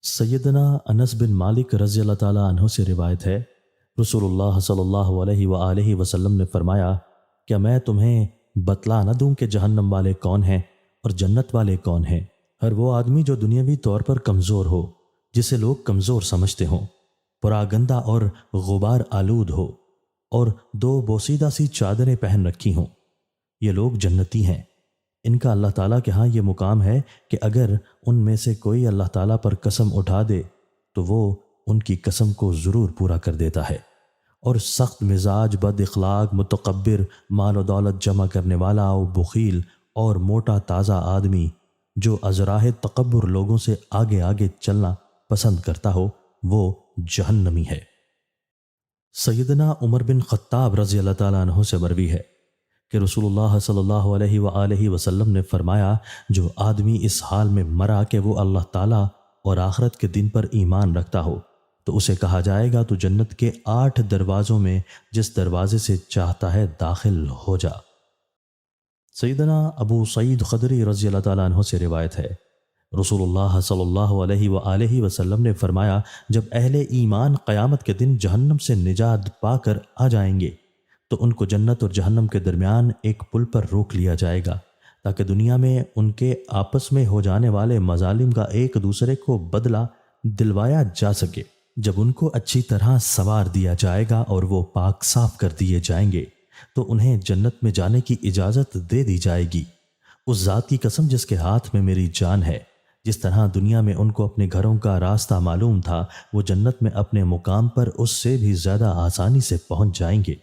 سیدنا انس بن مالک رضی اللہ تعالیٰ عنہ سے روایت ہے، رسول اللہ صلی اللہ علیہ وآلہ وسلم نے فرمایا، کیا میں تمہیں بتلا نہ دوں کہ جہنم والے کون ہیں اور جنت والے کون ہیں؟ ہر وہ آدمی جو دنیاوی طور پر کمزور ہو، جسے لوگ کمزور سمجھتے ہوں، پراگندہ اور غبار آلود ہو، اور دو بوسیدہ سی چادریں پہن رکھی ہوں، یہ لوگ جنتی ہیں۔ ان کا اللہ تعالیٰ کے ہاں یہ مقام ہے کہ اگر ان میں سے کوئی اللہ تعالیٰ پر قسم اٹھا دے تو وہ ان کی قسم کو ضرور پورا کر دیتا ہے۔ اور سخت مزاج، بد اخلاق، متکبر، مال و دولت جمع کرنے والا و بخیل اور موٹا تازہ آدمی جو ازراہ تکبر لوگوں سے آگے آگے چلنا پسند کرتا ہو، وہ جہنمی ہے۔ سیدنا عمر بن خطاب رضی اللہ تعالیٰ عنہ سے مروی ہے کہ رسول اللہ صلی اللہ علیہ وآلہ وسلم نے فرمایا، جو آدمی اس حال میں مرا کہ وہ اللہ تعالیٰ اور آخرت کے دن پر ایمان رکھتا ہو تو اسے کہا جائے گا تو جنت کے 8 دروازوں میں جس دروازے سے چاہتا ہے داخل ہو جا۔ سیدنا ابو سعید خدری رضی اللہ تعالیٰ عنہ سے روایت ہے، رسول اللہ صلی اللہ علیہ وآلہ وسلم نے فرمایا، جب اہل ایمان قیامت کے دن جہنم سے نجات پا کر آ جائیں گے تو ان کو جنت اور جہنم کے درمیان ایک پل پر روک لیا جائے گا تاکہ دنیا میں ان کے آپس میں ہو جانے والے مظالم کا ایک دوسرے کو بدلہ دلوایا جا سکے۔ جب ان کو اچھی طرح سوار دیا جائے گا اور وہ پاک صاف کر دیے جائیں گے تو انہیں جنت میں جانے کی اجازت دے دی جائے گی۔ اس ذات کی قسم جس کے ہاتھ میں میری جان ہے، جس طرح دنیا میں ان کو اپنے گھروں کا راستہ معلوم تھا، وہ جنت میں اپنے مقام پر اس سے بھی زیادہ آسانی سے پہنچ جائیں گے۔